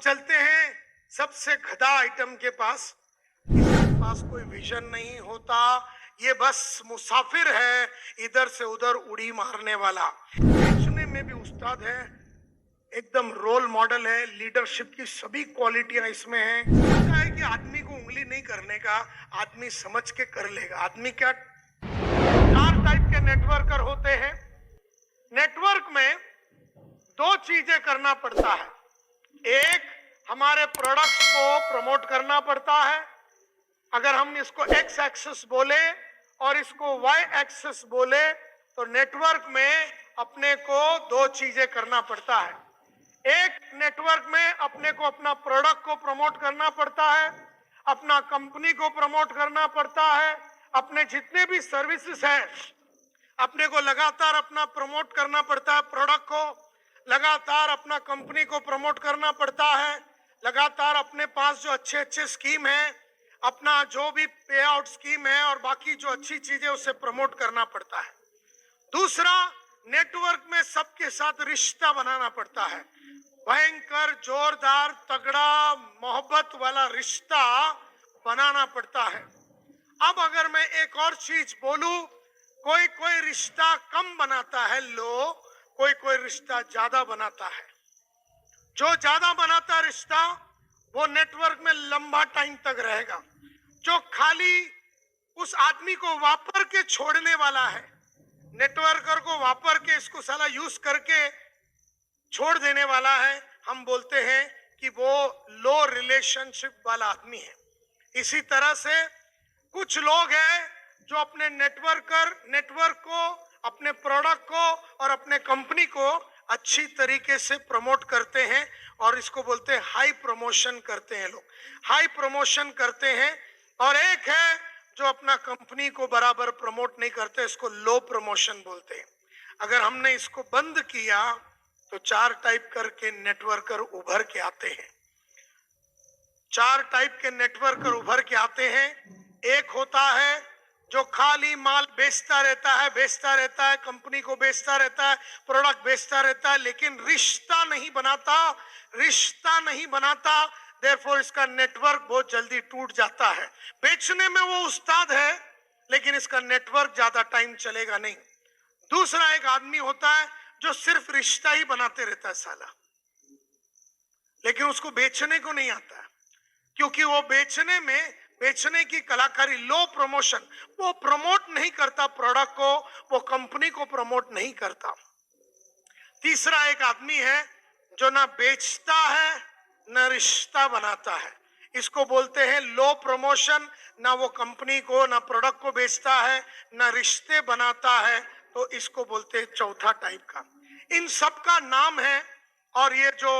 चलते हैं सबसे गधा आइटम के पास। इसके पास कोई विजन नहीं होता, ये बस मुसाफिर है, इधर से उधर उड़ी मारने वाला। बेचने में भी उस्ताद है, एकदम रोल मॉडल है, लीडरशिप की सभी क्वालिटियां इसमें हैं। सोचा है कि आदमी को उंगली नहीं करने का, आदमी समझ के कर लेगा। आदमी क्या, चार टाइप के नेटवर्कर होते हैं। नेटवर्क में दो चीजें करना पड़ता है। एक, हमारे प्रोडक्ट्स को प्रमोट करना पड़ता है। अगर हम इसको एक्स एक्सेस बोले और इसको वाई एक्सेस बोले तो नेटवर्क में अपने को दो चीजें करना पड़ता है। एक, नेटवर्क में अपने को अपना प्रोडक्ट को प्रमोट करना पड़ता है, अपना कंपनी को प्रमोट करना पड़ता है, अपने जितने भी सर्विसेज हैं अपने को लगातार अपना प्रमोट करना पड़ता है। प्रोडक्ट को लगातार अपना कंपनी को प्रमोट करना पड़ता है। लगातार अपने पास जो अच्छे अच्छे स्कीम है, अपना जो भी पे आउट स्कीम है और बाकी जो अच्छी चीजें उसे प्रमोट करना पड़ता है। दूसरा, नेटवर्क में सबके साथ रिश्ता बनाना पड़ता है। भयंकर जोरदार तगड़ा मोहब्बत वाला रिश्ता बनाना पड़ता है। अब अगर मैं एक और चीज बोलूं, कोई कोई रिश्ता कम बनाता है लो, कोई कोई रिश्ता ज्यादा बनाता है। जो ज्यादा बनाता है रिश्ता वो नेटवर्क में लंबा टाइम तक रहेगा। जो खाली उस आदमी को वापर के छोड़ने वाला है, नेटवर्कर को वापर के इसको साला यूज करके छोड़ देने वाला है, हम बोलते हैं कि वो लो रिलेशनशिप वाला आदमी है। इसी तरह से कुछ लोग हैं जो अपने नेटवर्क को, अपने प्रोडक्ट को और अपने कंपनी को अच्छी तरीके से प्रमोट करते हैं और इसको बोलते हैं हाई प्रमोशन करते हैं। लोग हाई प्रमोशन करते हैं। और एक है जो अपना कंपनी को बराबर प्रमोट नहीं करते, इसको लो प्रमोशन बोलते हैं। अगर हमने इसको बंद किया तो चार टाइप करके नेटवर्कर उभर के आते हैं। चार टाइप के नेटवर्कर उभर के आते हैं। एक होता है जो खाली माल बेचता रहता है, कंपनी को बेचता रहता है, प्रोडक्ट बेचता रहता है, लेकिन रिश्ता नहीं बनाता। देयरफॉर इसका नेटवर्क बहुत जल्दी टूट जाता है। बेचने में वो उस्ताद है लेकिन इसका नेटवर्क ज्यादा टाइम चलेगा नहीं। दूसरा एक आदमी होता है जो सिर्फ रिश्ता ही बनाते रहता है साला, लेकिन उसको बेचने को नहीं आता, क्योंकि वो बेचने की कलाकारी, लो प्रमोशन, वो प्रमोट नहीं करता प्रोडक्ट को, वो कंपनी को प्रमोट नहीं करता। तीसरा एक आदमी है जो ना बेचता है ना रिश्ता बनाता है, इसको बोलते हैं लो प्रमोशन। ना वो कंपनी को ना प्रोडक्ट को बेचता है ना रिश्ते बनाता है, तो इसको बोलते हैं चौथा टाइप का। इन सब का नाम है। और ये जो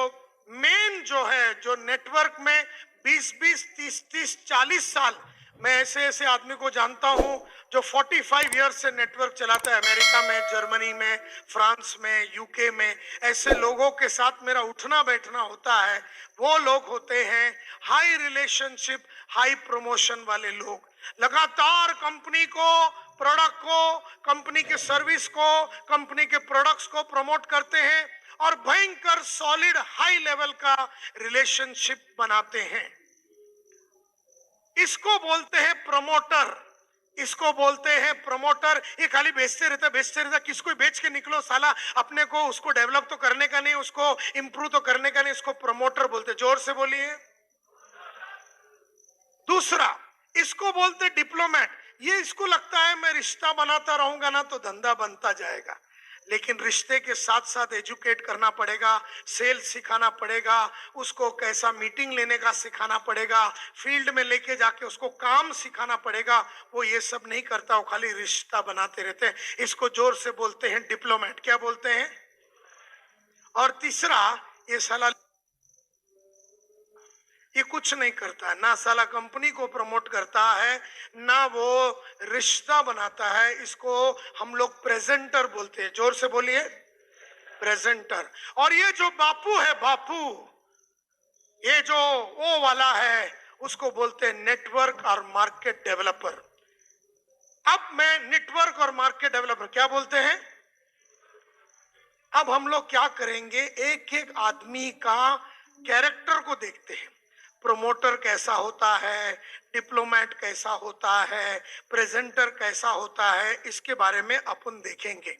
मेन जो है, जो नेटवर्क में 20-20, 30-30, 40 साल, मैं ऐसे आदमी को जानता हूं जो 45 ईयर्स से नेटवर्क चलाता है। अमेरिका में, जर्मनी में, फ्रांस में, यूके में, ऐसे लोगों के साथ मेरा उठना बैठना होता है। वो लोग होते हैं हाई रिलेशनशिप, हाई प्रमोशन वाले लोग। लगातार कंपनी को, प्रोडक्ट को, कंपनी के सर्विस को, कंपनी के प्रोडक्ट्स को प्रमोट करते हैं और भयंकर सॉलिड हाई लेवल का रिलेशनशिप बनाते हैं। इसको बोलते हैं प्रमोटर। ये खाली बेचते रहता, किसको बेच के निकलो साला, अपने को उसको डेवलप तो करने का नहीं, उसको इंप्रूव तो करने का नहीं, इसको प्रमोटर बोलते। जोर से बोलिए। दूसरा, इसको बोलते डिप्लोमेट। ये इसको लगता है मैं रिश्ता बनाता रहूंगा ना तो धंधा बनता जाएगा, लेकिन रिश्ते के साथ साथ एजुकेट करना पड़ेगा, सेल्स सिखाना पड़ेगा, उसको कैसा मीटिंग लेने का सिखाना पड़ेगा, फील्ड में लेके जाके उसको काम सिखाना पड़ेगा। वो ये सब नहीं करता, वो खाली रिश्ता बनाते रहते हैं। इसको जोर से बोलते हैं डिप्लोमेट। क्या बोलते हैं? और तीसरा, ये साला ये कुछ नहीं करता है, ना साला कंपनी को प्रमोट करता है ना वो रिश्ता बनाता है। इसको हम लोग प्रेजेंटर बोलते हैं। जोर से बोलिए, प्रेजेंटर। और ये जो बापू है, ये जो वो वाला है, उसको बोलते हैं नेटवर्क और मार्केट डेवलपर। अब मैं नेटवर्क और मार्केट डेवलपर क्या बोलते हैं? अब हम लोग क्या करेंगे, एक एक आदमी का कैरेक्टर को देखते हैं। प्रमोटर कैसा होता है, डिप्लोमेट कैसा होता है, प्रेजेंटर कैसा होता है, इसके बारे में अपन देखेंगे।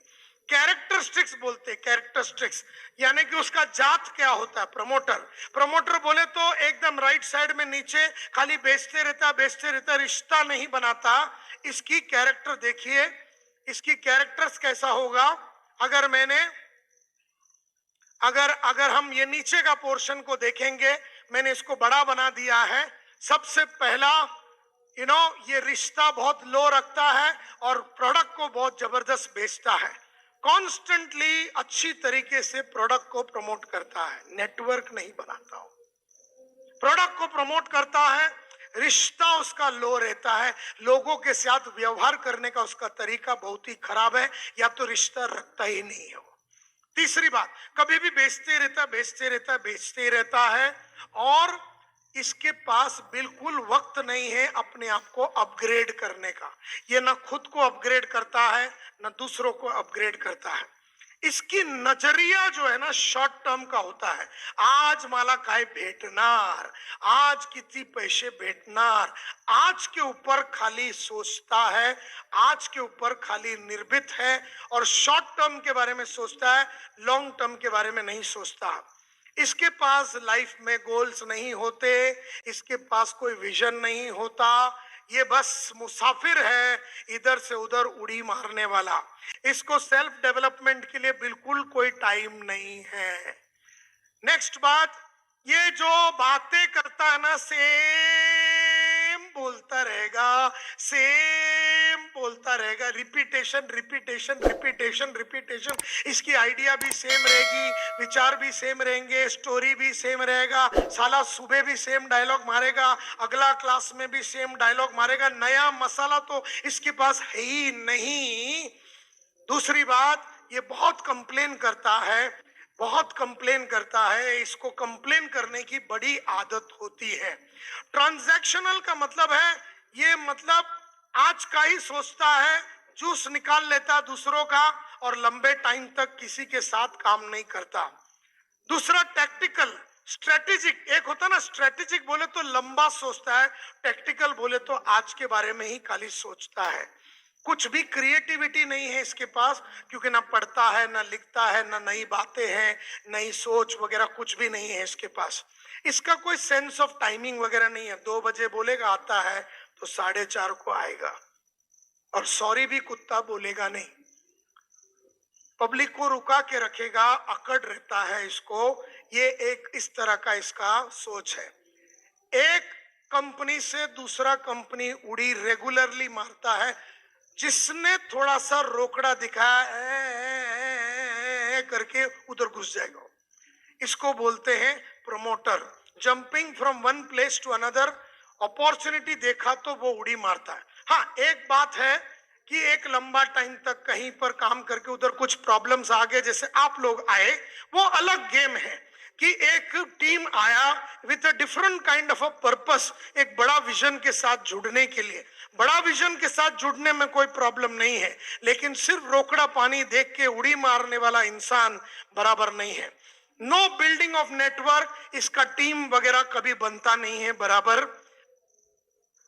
कैरेक्टरिस्टिक्स बोलते हैं, कैरेक्टरिस्टिक्स यानी कि उसका जात क्या होता है। प्रमोटर, प्रमोटर बोले तो एकदम राइट साइड में नीचे खाली बेचते रहता, रिश्ता नहीं बनाता। इसकी कैरेक्टर देखिए, इसकी कैरेक्टर्स कैसा होगा। अगर मैंने अगर अगर हम ये नीचे का पोर्शन को देखेंगे, मैंने इसको बड़ा बना दिया है। सबसे पहला ये रिश्ता बहुत लो रखता है और प्रोडक्ट को बहुत जबरदस्त बेचता है। कॉन्स्टेंटली अच्छी तरीके से प्रोडक्ट को प्रमोट करता है, नेटवर्क नहीं बनाता हो, प्रोडक्ट को प्रमोट करता है। रिश्ता उसका लो रहता है, लोगों के साथ व्यवहार करने का उसका तरीका बहुत ही खराब है, या तो रिश्ता रखता ही नहीं है। तीसरी बात, कभी भी बेचते रहता है और इसके पास बिल्कुल वक्त नहीं है अपने आप को अपग्रेड करने का। ये ना खुद को अपग्रेड करता है, ना दूसरों को अपग्रेड करता है। इसकी नजरिया जो है ना शॉर्ट टर्म का होता है। आज मला काय भेटणार, आज किती पैसे भेटणार, आज के ऊपर खाली सोचता है, आज के ऊपर खाली निर्भीत है और शॉर्ट टर्म के बारे में सोचता है, लॉन्ग टर्म के बारे में नहीं सोचता। इसके पास लाइफ में गोल्स नहीं होते, इसके पास कोई विजन नहीं होता। ये बस मुसाफिर है, इधर से उधर उड़ी मारने वाला। इसको सेल्फ डेवलपमेंट के लिए बिल्कुल कोई टाइम नहीं है। नेक्स्ट बात, ये जो बातें करता है ना, सेम बोलता रहेगा, रिपीटेशन। इसकी आइडिया भी सेम रहेगी, विचार भी सेम रहेंगे, स्टोरी भी सेम रहेगा। साला सुबह भी सेम डायलॉग मारेगा, अगला क्लास में भी सेम डायलॉग मारेगा। नया मसाला तो इसके पास है ही नहीं। दूसरी बात, ये बहुत कंप्लेन करता है, इसको कंप्लेन करने की बड़ी आदत होती है। ट्रांजैक्शनल का मतलब है, ये मतलब आज का ही सोचता है, जूस निकाल लेता दूसरों का और लंबे टाइम तक किसी के साथ काम नहीं करता। दूसरा टैक्टिकल, स्ट्रेटेजिक। एक होता ना स्ट्रेटेजिक बोले तो लंबा सोचता है, टैक्टिकल बोले तो आज के बारे में ही खाली सोचता है। कुछ भी क्रिएटिविटी नहीं है इसके पास, क्योंकि ना पढ़ता है, ना लिखता है, ना नई बातें हैं, नई सोच वगैरह कुछ भी नहीं है इसके पास। इसका कोई सेंस ऑफ टाइमिंग वगैरह नहीं है। 2 बजे बोलेगा आता है तो 4:30 को आएगा, और सॉरी भी कुत्ता बोलेगा नहीं। पब्लिक को रुका के रखेगा, अकड़ रहता है इसको। ये एक इस तरह का इसका सोच है। एक कंपनी से दूसरा कंपनी उड़ी रेगुलरली मारता है, जिसने थोड़ा सा रोकड़ा दिखाया करके उधर घुस जाएगा। इसको बोलते हैं promoter. Jumping from one place to another, opportunity देखा तो वो उड़ी मारता है। हाँ, एक बात है कि एक लंबा टाइम तक कहीं पर काम करके उधर कुछ प्रॉब्लम्स आ गए, जैसे आप लोग आए, वो अलग गेम है कि एक टीम आया with a different kind of a purpose, एक बड़ा विजन के साथ जुड़ने के लिए। बड़ा विजन के साथ जुड़ने में कोई प्रॉब्लम नहीं है, लेकिन सिर्फ रोकड़ा पानी देख के उड़ी मारने वाला इंसान बराबर नहीं है। नो बिल्डिंग ऑफ नेटवर्क, इसका टीम वगैरह कभी बनता नहीं है बराबर।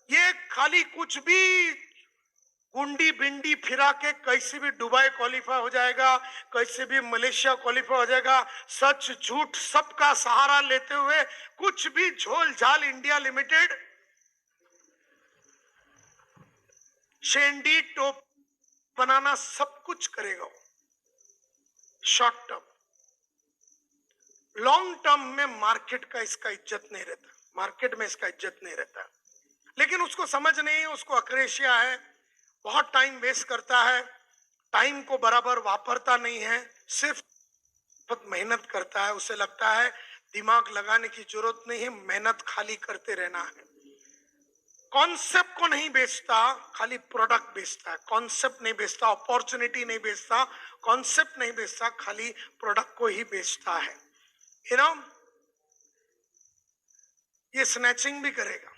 ये खाली कुछ भी गुंडी बिंडी फिरा के कैसे भी दुबई क्वालिफाई हो जाएगा, कैसे भी मलेशिया क्वालिफाई हो जाएगा। सच झूठ सबका सहारा लेते हुए कुछ भी झोल झाल इंडिया लिमिटेड, शेंडी टोप बनाना सब कुछ करेगा। शॉर्ट टर्म, लॉन्ग टर्म में मार्केट का इसका इज्जत नहीं रहता, मार्केट में इसका इज्जत नहीं रहता। लेकिन उसको समझ नहीं, उसको अक्रेशिया है, बहुत टाइम वेस्ट करता है, टाइम को बराबर वापरता नहीं है, सिर्फ बहुत मेहनत करता है। उसे लगता है दिमाग लगाने की जरूरत नहीं है, मेहनत खाली करते रहना है। कॉन्सेप्ट को नहीं बेचता, खाली प्रोडक्ट बेचता है। कॉन्सेप्ट नहीं बेचता, अपॉर्चुनिटी नहीं बेचता, कॉन्सेप्ट नहीं बेचता, खाली प्रोडक्ट को ही बेचता है। ये स्नैचिंग भी करेगा,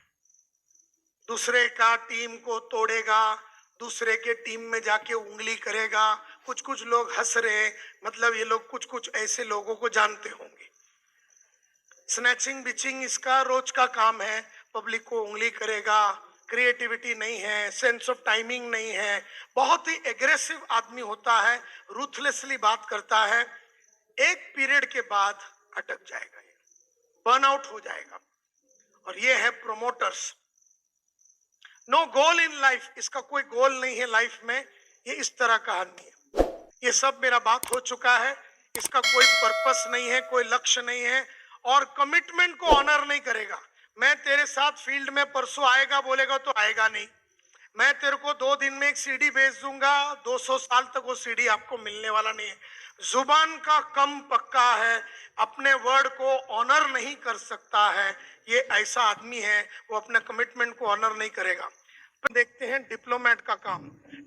दूसरे का टीम को तोड़ेगा, दूसरे के टीम में जाके उंगली करेगा। कुछ लोग हंस रहे, मतलब ये लोग कुछ ऐसे लोगों को जानते होंगे। स्नैचिंग बिचिंग इसका रोज का काम है, पब्लिक को उंगली करेगा, क्रिएटिविटी नहीं है, सेंस ऑफ टाइमिंग नहीं है, बहुत ही एग्रेसिव आदमी होता है, रूथलेसली बात करता है। एक पीरियड के बाद अटक जाएगा, ये बर्नआउट हो जाएगा। और ये है promoters. No goal in life, इसका कोई गोल नहीं है लाइफ में, ये इस तरह का आदमी है। ये सब मेरा बात हो चुका है, इसका कोई पर्पस नहीं है, कोई लक्ष्य नहीं है, और कमिटमेंट को ऑनर नहीं करेगा। मैं तेरे साथ फील्ड में परसों आएगा बोलेगा तो आएगा नहीं। मैं तेरे को 2 दिन में एक सीडी भेज दूंगा, 200 साल तक वो सीडी आपको मिलने वाला नहीं है। जुबान का कम पक्का है, अपने वर्ड को ऑनर नहीं कर सकता है, ये ऐसा आदमी है, वो अपने कमिटमेंट को ऑनर नहीं करेगा। देखते हैं डिप्लोमेट का काम।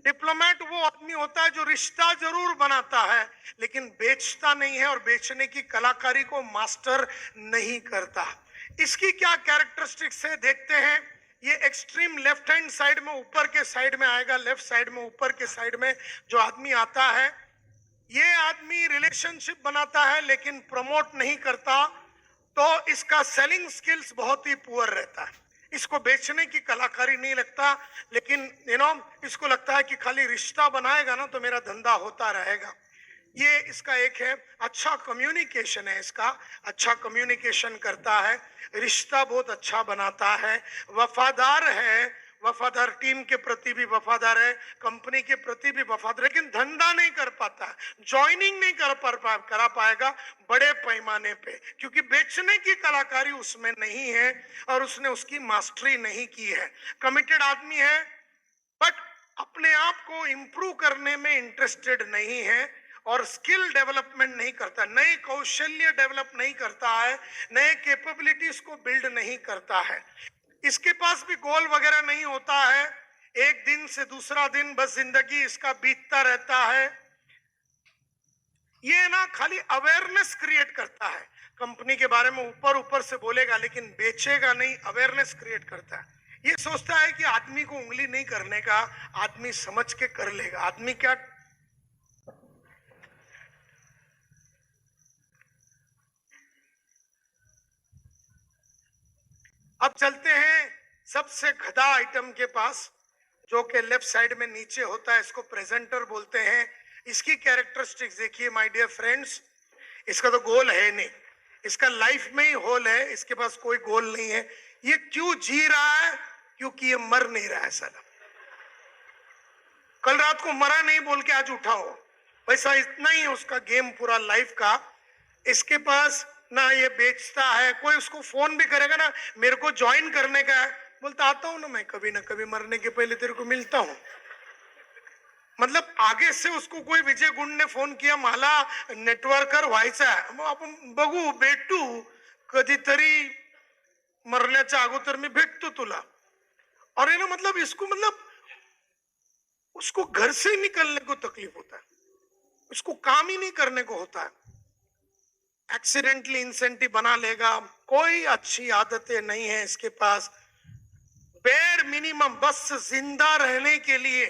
डिप्लोमेट वो आदमी होता है जो रिश्ता जरूर बनाता है लेकिन बेचता नहीं है, और बेचने की कलाकारी को मास्टर नहीं करता। इसकी क्या कैरेक्टरिस्टिक्स है देखते हैं। ये एक्सट्रीम लेफ्ट हैंड साइड में ऊपर के साइड में आएगा, लेफ्ट साइड में ऊपर के साइड में जो आदमी आता है, ये आदमी रिलेशनशिप बनाता है लेकिन प्रमोट नहीं करता। तो इसका सेलिंग स्किल्स बहुत ही पुअर रहता है। इसको बेचने की कलाकारी नहीं लगता, लेकिन इसको लगता है कि खाली रिश्ता बनाएगा ना तो मेरा धंधा होता रहेगा। ये इसका एक है। अच्छा कम्युनिकेशन है इसका, अच्छा कम्युनिकेशन करता है, रिश्ता बहुत अच्छा बनाता है, वफादार है, वफादार टीम के प्रति भी वफादार है, कंपनी के प्रति भी वफादार, लेकिन धंधा नहीं कर पाता, ज्वाइनिंग नहीं करा पाएगा बड़े पैमाने पे, क्योंकि बेचने की कलाकारी उसमें नहीं है और उसने उसकी मास्टरी नहीं की है। कमिटेड आदमी है बट अपने आप को इंप्रूव करने में इंटरेस्टेड नहीं है और स्किल डेवलपमेंट नहीं करता, नए कौशल्य डेवलप नहीं करता है, नए कैपेबिलिटीज को बिल्ड नहीं करता है। इसके पास भी गोल वगैरह नहीं होता है, एक दिन से दूसरा दिन बस जिंदगी इसका बीतता रहता है। ये ना खाली अवेयरनेस क्रिएट करता है, कंपनी के बारे में ऊपर ऊपर से बोलेगा लेकिन बेचेगा नहीं, अवेयरनेस क्रिएट करता है। ये सोचता है कि आदमी को उंगली नहीं करने का, आदमी समझ के कर लेगा। आदमी क्या अब चलते हैं सबसे गधा आइटम के पास, जो कि लेफ्ट साइड में नीचे होता है, इसको प्रेजेंटर बोलते हैं। इसकी कैरेक्टरिस्टिक्स देखिए माय डियर फ्रेंड्स, इसका तो गोल है नहीं, इसका लाइफ में ही होल है, इसके पास कोई गोल नहीं है। ये क्यों जी रहा है? क्योंकि ये मर नहीं रहा है साला। कल रात को मरा नहीं बोल के आज उठा हो, वैसा इतना ही उसका गेम पूरा लाइफ का। इसके पास ना ये बेचता है, कोई उसको फोन भी करेगा ना, मेरे को ज्वाइन करने का है, बोलता आता हूं ना कभी मरने के पहले तेरे को मिलता हूं। मतलब आगे से उसको कोई विजय गुंड ने फोन किया, मला नेटवर्कर व्हायचा आहे, मग आपण बघू भेटू कधीतरी, मरण्याच्या अगोदर मी भेटतो तुला। और ये ना मतलब इसको मतलब उसको घर से निकलने को तकलीफ होता है, उसको काम ही नहीं करने को होता है, एक्सीडेंटली इंसेंटिव बना लेगा, कोई अच्छी आदतें नहीं है इसके पास। बेर मिनिमम बस जिंदा रहने के लिए,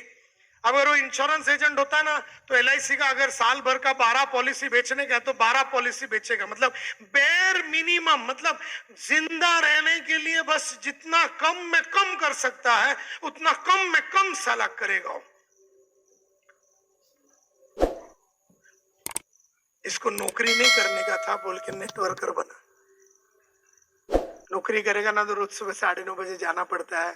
अगर वो इंश्योरेंस एजेंट होता है ना तो एलआईसी का अगर साल भर का 12 पॉलिसी बेचने का है तो 12 पॉलिसी बेचेगा। मतलब बेर मिनिमम, मतलब जिंदा रहने के लिए बस जितना कम में कम कर सकता है उतना कम में कम साला करेगा। इसको नौकरी नहीं करने का था बोल के नेटवर्कर बना। नौकरी करेगा ना तो रोज सुबह 9:30 बजे जाना पड़ता है,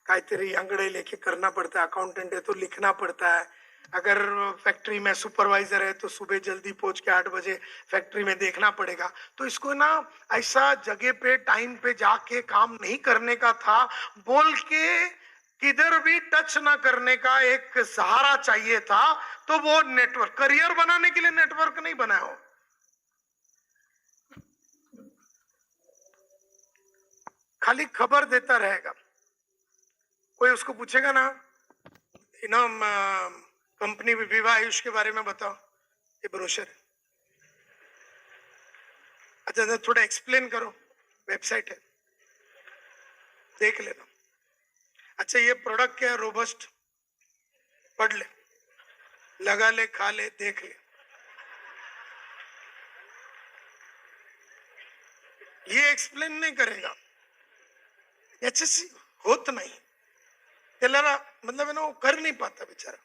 काहीतरी अंगड़े लेके करना पड़ता है, अकाउंटेंट है तो लिखना पड़ता है, अगर फैक्ट्री में सुपरवाइजर है तो सुबह जल्दी पहुंच के 8 बजे फैक्ट्री में देखना पड़ेगा। तो इसको ना ऐसा जगह पे टाइम पे जाके काम नहीं करने का था बोल के किधर भी टच ना करने का एक सहारा चाहिए था। तो वो नेटवर्क, करियर बनाने के लिए नेटवर्क नहीं बनाया हो, खाली खबर देता रहेगा। कोई उसको पूछेगा ना कंपनी विवाह आयुष के बारे में बताओ, ये ब्रोशर, अच्छा थोड़ा एक्सप्लेन करो, वेबसाइट है देख लेना। अच्छा ये प्रोडक्ट क्या है? रोबस्ट, पढ़ ले, लगा ले, खा ले, देख ले। ये एक्सप्लेन नहीं करेगा, याच्याशी होत नाही, त्याला मतलब है ना वो कर नहीं पाता बेचारा,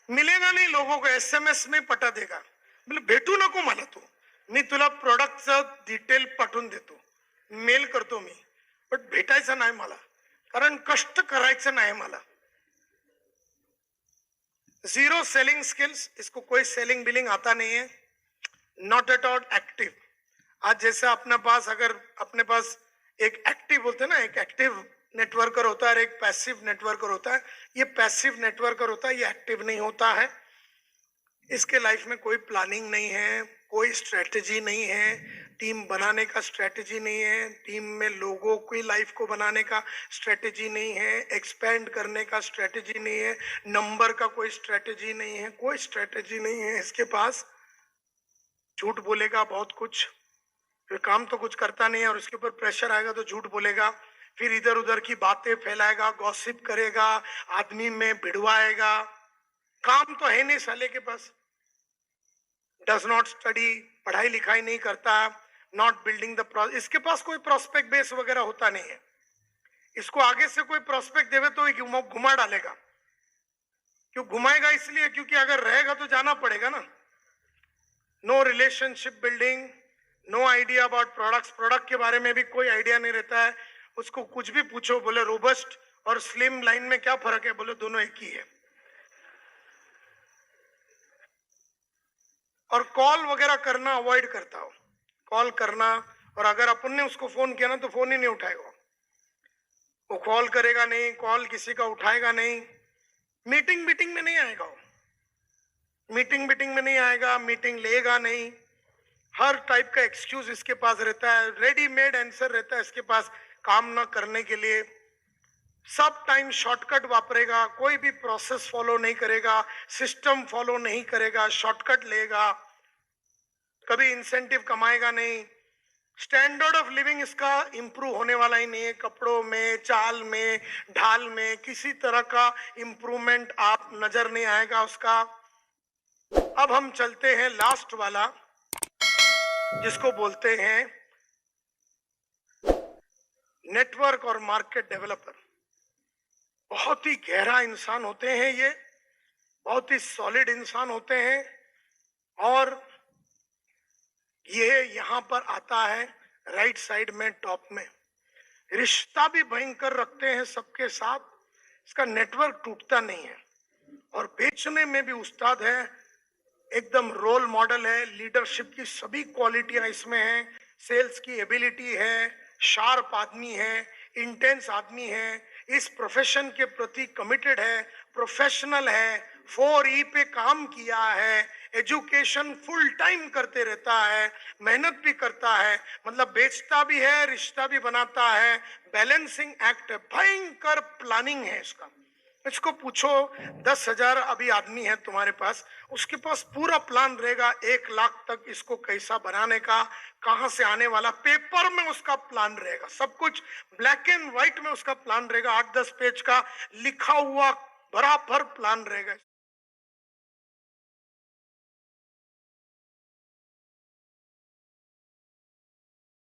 मिलेगा नहीं लोगों को, एसएमएस में पटा देगा, म्हणजे भेटू नको मला तू, मी तुला प्रोडक्टचं डिटेल पाठवून देतो, मेल करतो मी, पण भेटायचं नाही मला, कारण कष्ट करायचं नाही मला. जीरो सेलिंग स्किल्स, इसको कोई सेलिंग बिलिंग आता नहीं है, नॉट एट ऑल एक्टिव. आज जैसे अपने पास, अगर अपने पास एक एक्टिव बोलते हैं ना, एक एक्टिव नेटवर्कर होता है और एक पैसिव नेटवर्कर होता है, ये पैसिव नेटवर्कर होता है, ये एक्टिव नहीं होता है. इसके लाइफ में कोई प्लानिंग नहीं है, कोई स्ट्रेटजी नहीं है, टीम बनाने का स्ट्रेटजी नहीं है, टीम में लोगों की लाइफ को बनाने का स्ट्रेटजी नहीं है, एक्सपेंड करने का स्ट्रेटजी नहीं है, नंबर का कोई स्ट्रेटजी नहीं है, कोई स्ट्रेटजी नहीं है इसके पास. झूठ बोलेगा बहुत कुछ, फिर काम तो कुछ करता नहीं है और उसके ऊपर प्रेशर आएगा तो झूठ बोलेगा, फिर इधर उधर की बातें फैलाएगा, गॉसिप करेगा, आदमी में भिड़वाएगा. काम तो है नहीं साले के पास, डज नॉट स्टडी, पढ़ाई लिखाई नहीं करता, नॉट बिल्डिंग द, इसके पास कोई प्रोस्पेक्ट बेस वगैरह होता नहीं है. इसको आगे से कोई प्रोस्पेक्ट देवे तो घुमा डालेगा. क्यों घुमाएगा? इसलिए क्योंकि अगर रहेगा तो जाना पड़ेगा ना. No relationship building, no idea about products, product के बारे में भी कोई आइडिया नहीं रहता है. उसको कुछ भी पूछो, बोले रोबस्ट और स्लिम लाइन में क्या फर्क है, बोले दोनों एक ही है. और कॉल वगैरह करना अवॉइड करता हो, कॉल करना, और अगर अपन ने उसको फोन किया ना तो फोन ही नहीं उठाएगा, वो कॉल करेगा नहीं, कॉल किसी का उठाएगा नहीं, मीटिंग में नहीं आएगा, वो मीटिंग में नहीं आएगा, मीटिंग लेगा नहीं, हर टाइप का एक्सक्यूज इसके पास रहता है, रेडीमेड आंसर रहता है इसके पास काम ना करने के लिए. सब टाइम शॉर्टकट वापरेगा, कोई भी प्रोसेस फॉलो नहीं करेगा, सिस्टम फॉलो नहीं करेगा, शॉर्टकट लेगा, कभी इंसेंटिव कमाएगा नहीं. स्टैंडर्ड ऑफ लिविंग इसका इंप्रूव होने वाला ही नहीं है, कपड़ों में, चाल में, ढाल में किसी तरह का इंप्रूवमेंट आप नजर नहीं आएगा उसका. अब हम चलते हैं लास्ट वाला, जिसको बोलते हैं नेटवर्क और मार्केट डेवलपर. बहुत ही गहरा इंसान होते हैं ये, बहुत ही सॉलिड इंसान होते हैं, और ये यहां पर आता है राइट साइड में टॉप में. रिश्ता भी भयंकर रखते हैं सबके साथ, इसका नेटवर्क टूटता नहीं है, और बेचने में भी उस्ताद है, एकदम रोल मॉडल है, लीडरशिप की सभी क्वालिटियां इसमें हैं, सेल्स की एबिलिटी है, शार्प आदमी है, इंटेंस आदमी है, इस प्रोफेशन के प्रति कमिटेड है, प्रोफेशनल है, 4E पे काम किया है, एजुकेशन फुल टाइम करते रहता है, मेहनत भी करता है, मतलब बेचता भी है, रिश्ता भी बनाता है, बैलेंसिंग एक्ट है, भयंकर प्लानिंग है इसका. इसको पूछो 10,000 अभी आदमी है तुम्हारे पास, उसके पास पूरा प्लान रहेगा 1 लाख तक इसको कैसा बनाने का, कहां से आने वाला, पेपर में उसका प्लान रहेगा, सब कुछ ब्लैक एंड व्हाइट में उसका प्लान रहेगा, 8-10 पेज का लिखा हुआ बराबर प्लान रहेगा.